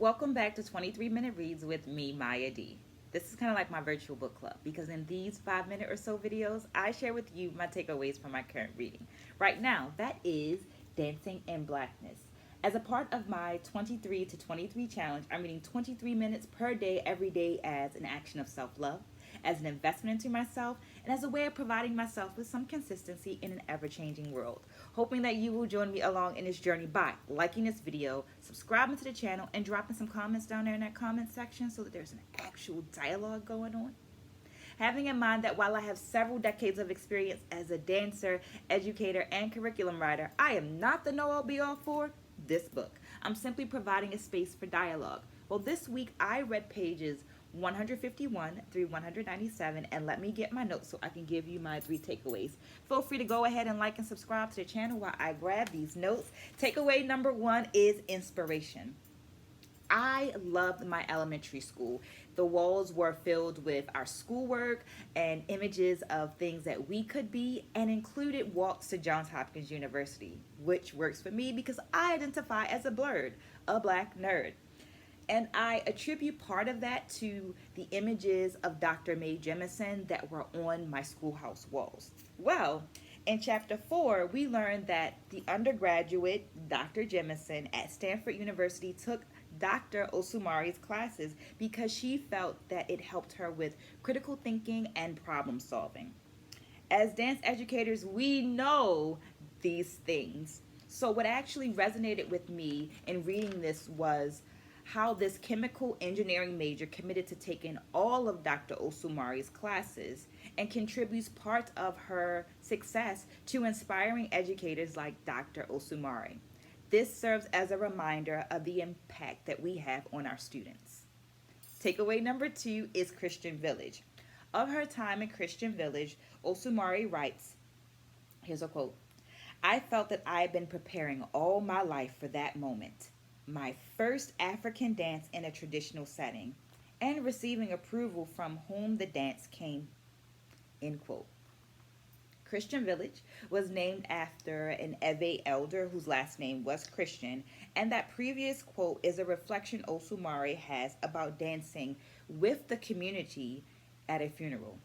Welcome back to 23 Minute Reads with me, Maya D. This is kind of like my virtual book club because in these 5 minute or so videos, I share with you my takeaways from my current reading. Right now, that is Dancing in Blackness. As a part of my 23 to 23 challenge, I'm reading 23 minutes per day every day as an action of self love, as an investment into myself, and as a way of providing myself with some consistency in an ever changing world. Hoping that you will join me along in this journey by liking this video, subscribing to the channel, and dropping some comments down there in that comment section so that there's an actual dialogue going on. Having in mind that while I have several decades of experience as a dancer, educator, and curriculum writer, I am not the know all be all for this book. I'm simply providing a space for dialogue. Well, this week I read pages 151 through 197, and let me get my notes so I can give you my 3 takeaways. Feel free to go ahead and like and subscribe to the channel while I grab these notes. Takeaway number 1 is inspiration. I loved my elementary school. The walls were filled with our schoolwork and images of things that we could be, and included walks to Johns Hopkins University, which works for me because I identify as a blurred, a black nerd. And I attribute part of that to the images of Dr. Mae Jemison that were on my schoolhouse walls. Well, in chapter 4, we learned that the undergraduate Dr. Jemison at Stanford University took Dr. Osumari's classes because she felt that it helped her with critical thinking and problem solving. As dance educators, we know these things. So what actually resonated with me in reading this was how this chemical engineering major committed to taking all of Dr. Osumari's classes and contributes part of her success to inspiring educators like Dr. Osumari. This serves as a reminder of the impact that we have on our students. Takeaway number 2 is Christian Village. Of her time in Christian Village, Osumari writes, here's a quote, "I felt that I had been preparing all my life for that moment. My first African dance in a traditional setting, and receiving approval from whom the dance came." End quote. Christian Village was named after an Ewe elder whose last name was Christian, and that previous quote is a reflection Osumari has about dancing with the community at a funeral.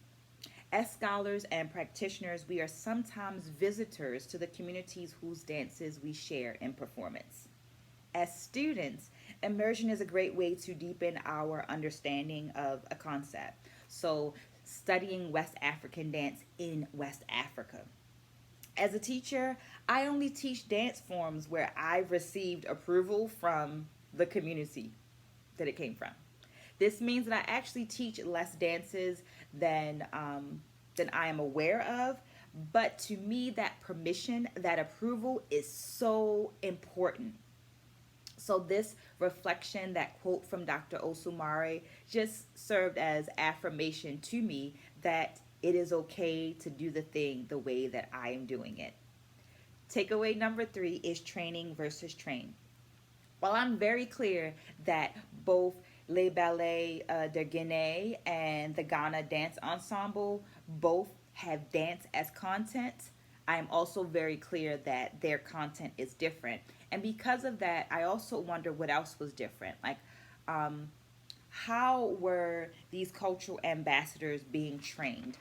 As scholars and practitioners, we are sometimes visitors to the communities whose dances we share in performance. As students, immersion is a great way to deepen our understanding of a concept. So, studying West African dance in West Africa. As a teacher, I only teach dance forms where I've received approval from the community that it came from. This means that I actually teach less dances than I am aware of, but to me, that permission, that approval is so important. So this reflection, that quote from Dr. Osumari, just served as affirmation to me that it is okay to do the thing the way that I am doing it. Takeaway number 3 is training versus train. While I'm very clear that both Les Ballets de Guinée and the Ghana Dance Ensemble both have dance as content, I am also very clear that their content is different. And because of that, I also wonder what else was different. Like, how were these cultural ambassadors being trained?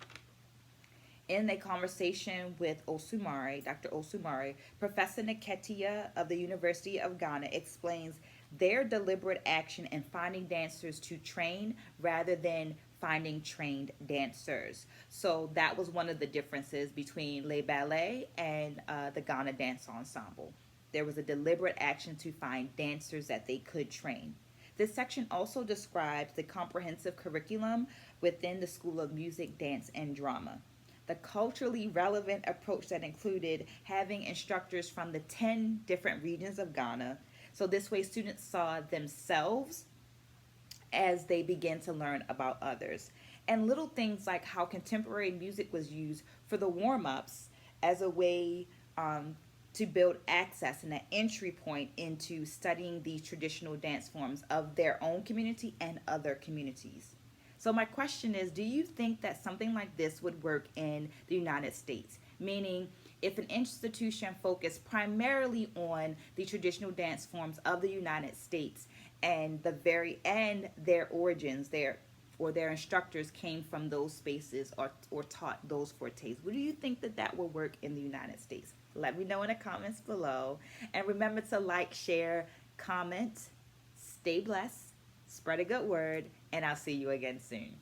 In a conversation with Osumari, Dr. Osumari, Professor Nketia of the University of Ghana explains their deliberate action in finding dancers to train rather than finding trained dancers. So that was one of the differences between Les Ballets and the Ghana Dance Ensemble. There was a deliberate action to find dancers that they could train. This section also describes the comprehensive curriculum within the School of Music, Dance, and Drama. The culturally relevant approach that included having instructors from the 10 different regions of Ghana. So this way students saw themselves as they begin to learn about others. And little things like how contemporary music was used for the warm-ups as a way to build access and an entry point into studying these traditional dance forms of their own community and other communities. So my question is, do you think that something like this would work in the United States? Meaning, if an institution focused primarily on the traditional dance forms of the United States and the very end, their origins, their instructors came from those spaces, or taught those fortes. Would you think that that will work in the United States? Let me know in the comments below. And remember to like, share, comment, stay blessed, spread a good word, and I'll see you again soon.